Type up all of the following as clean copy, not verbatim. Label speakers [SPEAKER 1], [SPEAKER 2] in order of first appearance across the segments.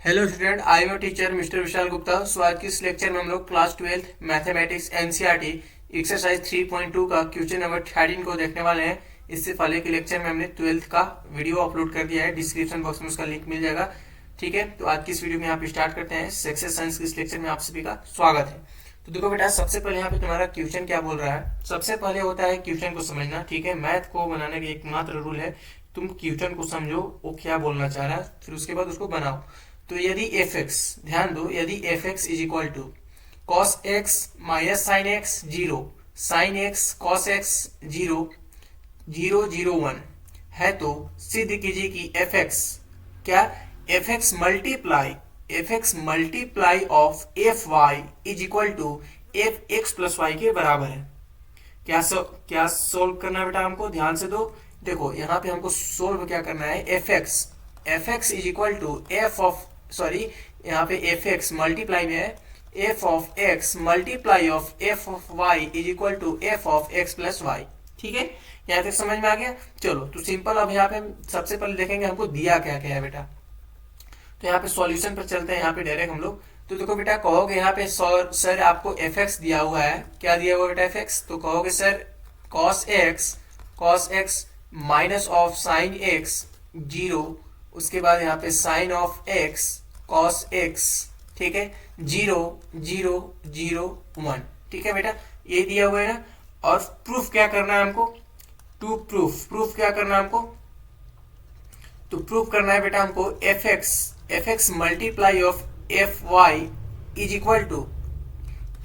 [SPEAKER 1] Hello student, I am teacher mister Vishal Gupta. So आज की इस लेक्चर में हम लोग क्लास 12 मैथमेटिक्स एनसीईआरटी एक्सरसाइज 3.2 का क्वेश्चन नंबर 13 को देखने वाले हैं। इससे पहले के लेक्चर में हमने 12th का वीडियो अपलोड कर दिया है, डिस्क्रिप्शन बॉक्स में उसका लिंक मिल जाएगा। ठीक है, तो आज की इस वीडियो में यहाँ पे स्टार्ट करते हैं। सेक्सुअल साइंस के इस लेक्चर में आप सभी का स्वागत है। तो देखो बेटा, सबसे पहले यहाँ पे तुम्हारा क्वेश्चन क्या बोल रहा है। सबसे पहले होता है क्वेश्चन को समझना। ठीक है, मैथ को बनाने का एकमात्र रूल है तुम क्वेश्चन को समझो वो क्या बोलना चाह रहा है, फिर उसके बाद उसको बनाओ। तो यदि एफ एक्स, ध्यान दो, यदि F X is equal to cos X minus sine X zero, sine X cos X zero, zero zero one है, तो सिद्ध कीजिए कि एफ एक्स क्या, F x multiply of F Y is equal to F x plus Y के बराबर है। क्या सोल्व करना है बेटा, हमको ध्यान से दो। देखो यहाँ पे हमको सोल्व क्या करना है, F X is equal to F of, sorry यहाँ पे एफ एक्स मल्टीप्लाई में है, F of x multiply of F of Y is equal to F of x plus Y. ठीक है, यहाँ तक समझ में आ गया। चलो तो सिंपल, अब यहाँ पे सबसे पहले देखेंगे हमको दिया क्या क्या है बेटा। तो यहाँ पे सॉल्यूशन पर चलते हैं, यहाँ पे डायरेक्ट हम लोग। तो देखो बेटा, कहोगे यहाँ पे सर आपको एफ एक्स दिया हुआ है, क्या दिया हुआ बेटा एफ एक्स, तो कहोगे sir cos X minus of sine X zero, उसके बाद यहाँ पे sine of X cos X, ठीक है, जीरो जीरो जीरो वन। ठीक है बेटा, ये दिया हुआ है ना। और प्रूफ क्या करना है हमको, प्रूफ क्या करना है हमको, तो प्रूफ करना है बेटा हमको F x multiply of F Y is equal to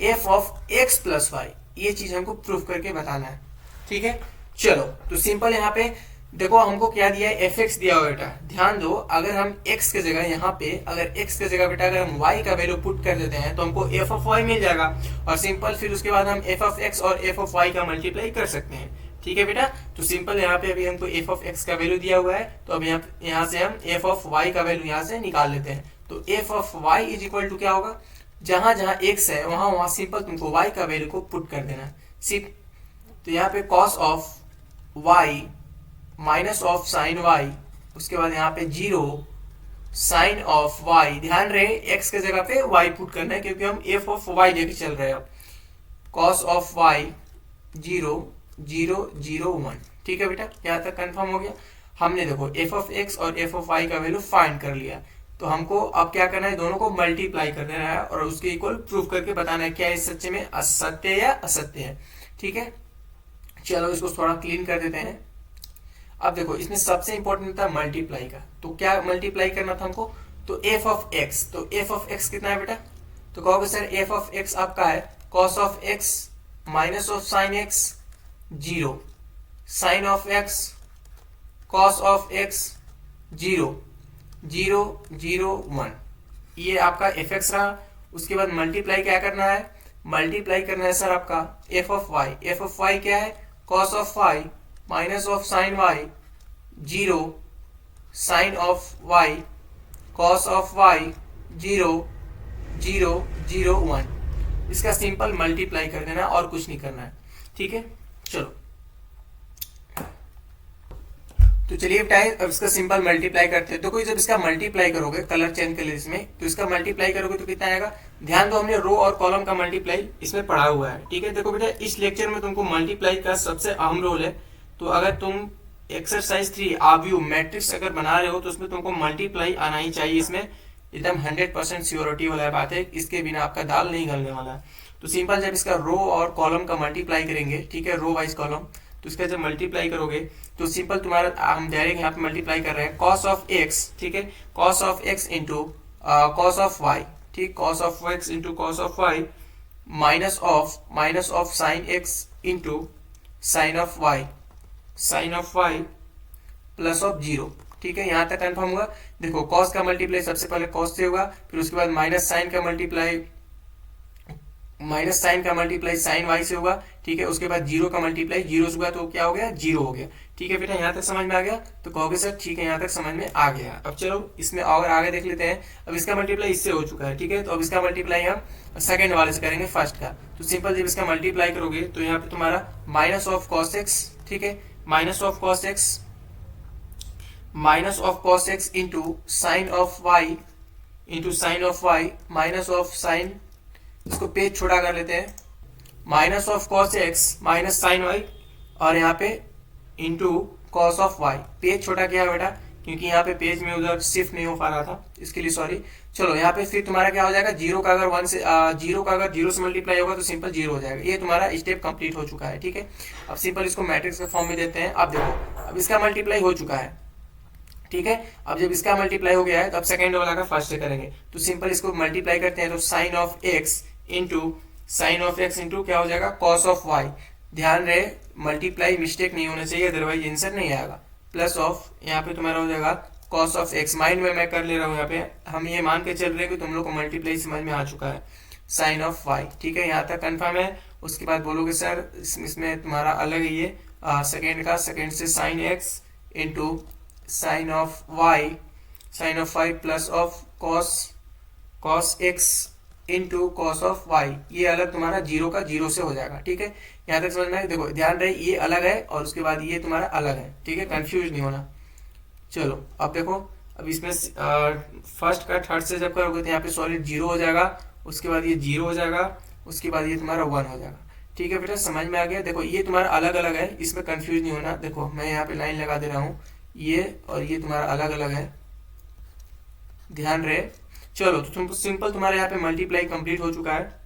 [SPEAKER 1] F of x plus Y, ये चीज हमको प्रूफ करके बताना है। ठीक है, चलो तो सिंपल यहाँ पे देखो हमको क्या दिया है, एफ एक्स दिया हुआ बेटा। ध्यान दो, अगर हम एक्स के जगह यहाँ पे, अगर एक्स के जगह बेटा अगर हम वाई का वैल्यू पुट कर देते हैं तो हमको एफ ऑफ वाई मिल जाएगा। और सिंपल फिर उसके बाद हम एफ ऑफ एक्स और एफ ऑफ वाई का मल्टीप्लाई कर सकते हैं। ठीक है बेटा, तो सिंपल यहाँ पे अभी हमको एफ ऑफ एक्स का वैल्यू दिया हुआ है, तो अब यहाँ से हम एफ ऑफ वाई का वैल्यू यहाँ से निकाल लेते हैं। तो F of Y is equal to क्या होगा, जहां जहां एक्स है वहां सिंपल तुमको वाई का वैल्यू को पुट कर देना है सिर्फ। तो यहाँ पे cos of Y minus of sine Y, उसके बाद यहाँ पे जीरो साइन ऑफ वाई, ध्यान रहे एक्स के जगह पे वाई पुट करना है क्योंकि हम एफ ऑफ वाई लेके चल रहे हैं। Cos of Y zero zero zero one. ठीक है बेटा, यहाँ तक कंफर्म हो गया। हमने देखो एफ ऑफ एक्स और एफ ऑफ वाई का वैल्यू फाइंड कर लिया, तो हमको अब क्या करना है, दोनों को मल्टीप्लाई कर देना है और उसके इक्वल प्रूफ करके बताना है क्या इस सच्चे में असत्य या असत्य है। ठीक है, चलो इसको थोड़ा क्लीन कर देते हैं। अब देखो इसमें सबसे इंपॉर्टेंट था मल्टीप्लाई का, तो क्या मल्टीप्लाई करना था हमको, तो एफ ऑफ एक्स, तो एफ ऑफ एक्स कितना है बेटा, तो कहोगे सर एफ ऑफ एक्स आपका है cos of X minus of sine X zero, sine of X cos of X zero zero zero one, ये आपका एफ एक्स रहा। उसके बाद मल्टीप्लाई क्या करना है, मल्टीप्लाई करना है सर आपका F of Y, F of Y क्या है cos of Y minus of sine Y zero, sine of Y cos of Y zero zero zero one. इसका सिंपल मल्टीप्लाई कर देना और कुछ नहीं करना है। ठीक है, चलो तो चलिए बेटा अब इसका सिंपल मल्टीप्लाई करते हैं। देखो जब इसका मल्टीप्लाई करोगे, कलर चेंज कर ले इसमें, तो इसका मल्टीप्लाई करोगे तो कितना आएगा, ध्यान दो हमने रो और कॉलम का मल्टीप्लाई इसमें पढ़ा हुआ है। ठीक है, देखो बेटा इस लेक्चर में तुमको मल्टीप्लाई का सबसे अहम रोल है। तो अगर तुम एक्सरसाइज 3 आव्यू मैट्रिक्स अगर बना रहे हो तो उसमें तुमको मल्टीप्लाई आना ही चाहिए। इसमें एकदम 100% श्योरिटी वाला बात है, इसके बिना आपका दाल नहीं गलने वाला है। तो सिंपल जब इसका रो और कॉलम का मल्टीप्लाई करेंगे, ठीक है, रो वाइज कॉलम, तो इसका जब मल्टीप्लाई करोगे तो सिंपल तुम्हारा, हम डायरेक्ट यहाँ पे मल्टीप्लाई कर रहे हैं कॉस ऑफ एक्स, ठीक है, cos of X into cos of Y, ठीक, cos of X into cos of Y minus of sine x into sine of Y plus of zero. ठीक है, यहाँ तक कंफर्म होगा। देखो कॉस का मल्टीप्लाई सबसे पहले कॉस से होगा, फिर उसके बाद माइनस साइन का मल्टीप्लाई साइन वाई से होगा। ठीक है, उसके बाद जीरो का मल्टीप्लाई जीरो से होगा, तो क्या हो गया, जीरो हो गया। ठीक है बेटा, यहाँ तक समझ में आ गया, तो कहोगे सर ठीक है यहाँ तक समझ में आ गया। अब चलो इसमें और आगे देख लेते हैं। अब इसका मल्टीप्लाई इससे हो चुका है, ठीक है, तो अब इसका मल्टीप्लाई हम सेकंड वाले से करेंगे फर्स्ट का। तो सिंपल जब इसका मल्टीप्लाई करोगे तो यहाँ पे तुम्हारा माइनस ऑफ कॉस एक्स, ठीक है, minus of cos x into sine of Y into sine of Y minus of sine, इसको पेज छोटा कर लेते हैं, minus of cos X minus sine Y, और यहाँ पे into cos of Y. Page छोटा किया बेटा क्योंकि यहाँ पे पेज में उधर शिफ्ट नहीं हो पा रहा था, इसके लिए सॉरी। चलो यहाँ पे फिर तुम्हारा क्या हो जाएगा, जीरो का अगर जीरो से मल्टीप्लाई होगा तो सिंपल जीरो हो जाएगा। ये तुम्हारा स्टेप कंप्लीट हो चुका है, ठीक है। अब सिंपल इसको मैट्रिक्स के फॉर्म में देते हैं। अब देखो अब इसका मल्टीप्लाई हो चुका है, ठीक है। अब जब इसका मल्टीप्लाई हो गया है तो अब सेकंड वाला का फर्स्ट से करेंगे। तो सिंपल इसको मल्टीप्लाई करते हैं, तो साइन ऑफ एक्स इंटू क्या हो जाएगा, कॉस ऑफ वाई। ध्यान रहे मल्टीप्लाई मिस्टेक नहीं होना चाहिए, अदरवाइज आंसर नहीं आएगा। प्लस ऑफ यहाँ पे तुम्हारा हो जाएगा कॉस ऑफ एक्स, माइंड में मैं कर ले रहा हूँ, यहाँ पे हम ये मान के चल रहे हैं कि तुम लोग को मल्टीप्लाई समझ में आ चुका है। साइन ऑफ वाई, ठीक है, यहाँ तक कंफर्म है। उसके बाद बोलोगे सर इसमें तुम्हारा अलग है ये सेकेंड से sine x into sine of Y plus of cos x into cos of Y, ये अलग तुम्हारा जीरो का जीरो से हो जाएगा, ठीक है। यहाँ तक समझ में आए। देखो ध्यान रहे ये अलग है और उसके बाद ये तुम्हारा अलग है, ठीक है, कंफ्यूज नहीं होना। चलो अब देखो, अब इसमें फर्स्ट का थर्ड से जब करोगे तो यहाँ पे सॉलिड जीरो हो जाएगा, उसके बाद ये जीरो हो जाएगा, उसके बाद ये तुम्हारा वन हो जाएगा, ठीक है बेटा, समझ में आ गया। देखो ये तुम्हारा अलग अलग है, इसमें कंफ्यूज नहीं होना। देखो मैं यहाँ पे लाइन लगा दे रहा हूँ, ये और ये तुम्हारा अलग अलग है, ध्यान रहे। चलो तो तुम सिंपल तुम्हारे यहाँ पे मल्टीप्लाई कंप्लीट हो चुका है।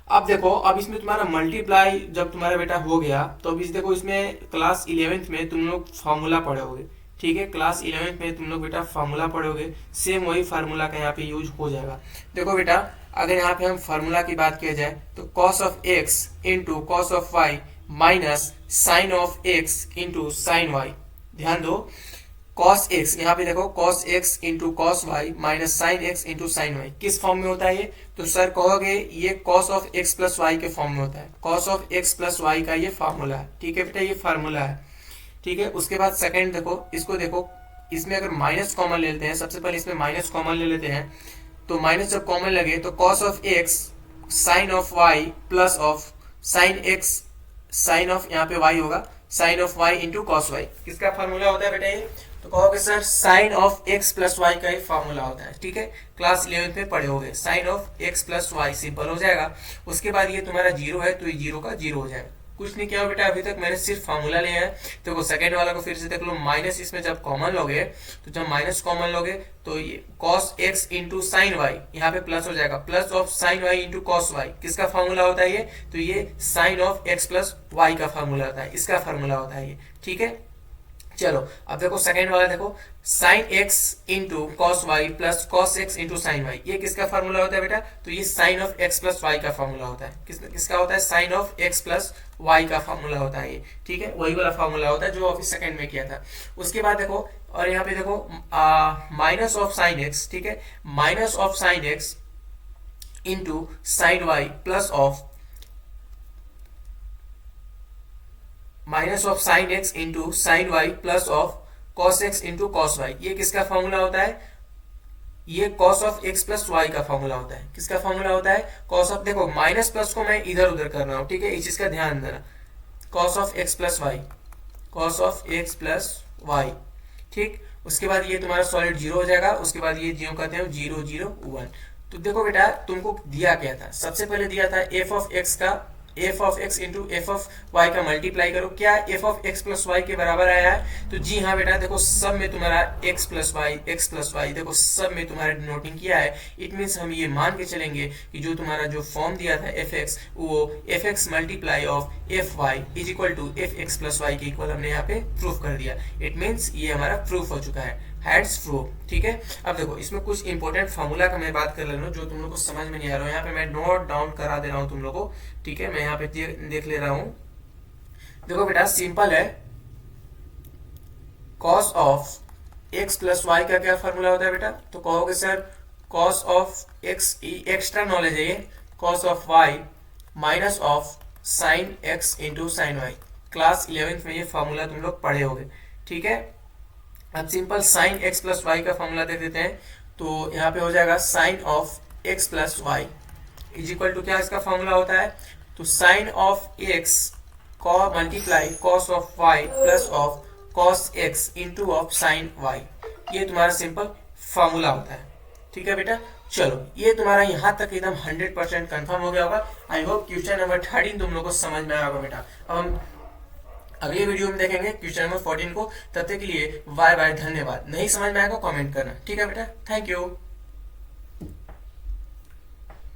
[SPEAKER 1] अब देखो अब इसमें तुम्हारा मल्टीप्लाई जब तुम्हारा बेटा हो गया तो अब इस देखो इसमें क्लास 11th में तुम लोग फॉर्मूला पढ़ोगे, ठीक है। क्लास 11th में तुम लोग बेटा फॉर्मूला पढ़ोगे, सेम वही फार्मूला का यहाँ पे यूज हो जाएगा। देखो बेटा अगर यहाँ पे हम फार्मूला की बात किया जाए तो cos of X into cos of Y minus sine of X into sine Y. ध्यान दो कॉस एक्स, यहाँ पे देखो cos x into cos Y minus sine x into sine Y किस फॉर्म में होता है ये, तो सर कहोगे ये cos of x plus Y के फॉर्म में होता है। Cos of x plus Y का ये फार्मूला है, ठीक है बेटा, ये फार्मूला है, ठीक है। उसके बाद सेकंड देखो, इसको देखो इसमें अगर माइनस कॉमन ले लेते हैं, सबसे पहले इसमें माइनस कॉमन ले लेते हैं, तो माइनस जब कॉमन लगे तो cos of X sine of Y plus of sine X, sine of यहाँ पे वाई होगा, sine of Y into cos Y किसका फार्मूला होता है बेटा ये, तो कहोगे sir sine of x plus Y का ही फॉर्मूला होता है, ठीक है। क्लास 11th में पढ़े होगे, sine of x plus Y simple हो जाएगा। उसके बाद ये तुम्हारा जीरो है तो ये जीरो का जीरो हो जाएगा। कुछ नहीं किया बेटा अभी तक, मैंने सिर्फ फॉर्मूला लिया है। देखो सेकंड वाला को फिर से देख लो, माइनस इसमें जब कॉमन लोगे तो जब माइनस कॉमन लोगे तो ये cos x into sine Y यहाँ पे प्लस हो जाएगा, plus of sine Y into cos Y किसका फॉर्मूला होता है ये, तो ये sine of x plus Y का फॉर्मूला होता है, इसका फॉर्मूला होता है ये, ठीक है। चलो अब देखो सेकंड वाला देखो, sine x into cos Y plus cos x into sine Y, ये किसका फॉर्मूला होता है बेटा, तो ये sine of x plus Y का फॉर्मूला होता है। किसका होता है, sine of x plus Y का फॉर्मूला होता है ये, ठीक है, वही वाला फॉर्मूला होता है जो अभी सेकंड में किया था। उसके बाद देखो और यहाँ पे देखो माइनस ऑफ साइन एक्स, ठीक है, minus of sine x into sine Y plus of minus of sine x into sine Y plus of cos x into cos Y, ये किसका फॉर्मूला होता है, ये cos of x plus Y का formula होता है। किसका फॉर्मूला होता है, कॉस ऑफ, देखो माइनस प्लस को मैं इधर उधर कर रहा हूं, ठीक है, इस चीज का ध्यान देना, cos of x plus Y, cos of x plus Y, ठीक। उसके बाद ये तुम्हारा सॉलिड जीरो हो जाएगा, उसके बाद ये जीरो कहते हैं 0 0 1। तो देखो बेटा तुमको दिया क्या था, सबसे पहले दिया था F of X into F of Y का मल्टीप्लाई करो, क्या F of x plus Y के बराबर आया है, तो जी हाँ बेटा देखो सब में तुम्हारा एक्स प्लस वाई देखो सब में तुम्हारा डिनोटिंग किया है। इट मीन्स हम ये मान के चलेंगे कि जो तुम्हारा जो फॉर्म दिया था एफ एक्स, वो f x multiply of F Y is equal to F x plus Y के इक्वल हमने यहाँ पे प्रूफ कर दिया। इट मीन्स ये हमारा प्रूफ हो चुका है, हैड्स प्रूफ, ठीक है। अब देखो इसमें कुछ इंपॉर्टेंट फार्मूला का मैं बात कर ले रहा हूँ जो तुम लोग को समझ में नहीं आ रहा है, यहाँ पे मैं नोट डाउन करा दे रहा हूँ तुम लोग को, ठीक है, मैं यहाँ पे देख ले रहा हूँ। देखो बेटा सिंपल है, cos of x plus Y का क्या फार्मूला होता है बेटा, तो कहोगे sir cos of x, extra knowledge है ये, cos of Y minus of sine x into sine y. Class 11th में ये फार्मूला तुम लोग पढ़े होगे, ठीक है। अब simple sine x plus Y का फॉर्मूला दे देते हैं, तो यहाँ पे हो जाएगा sine of x plus y is equal to, क्या इसका फॉर्मूला होता है, तो sine of x multiply cos of Y plus of cos x into of sine Y, ये तुम्हारा सिंपल फॉर्मूला होता है, ठीक है बेटा। चलो ये तुम्हारा यहाँ तक एकदम 100% कंफर्म हो गया होगा। आई होप क्वेश्चन नंबर 13 तुम लोग को समझ में आया होगा बेटा। अब हम अगले वीडियो में देखेंगे क्वेश्चन नंबर 14 को। तब तक के लिए बाय बाय, धन्यवाद। नहीं समझ में आएगा कमेंट करना, ठीक है बेटा। Thank you.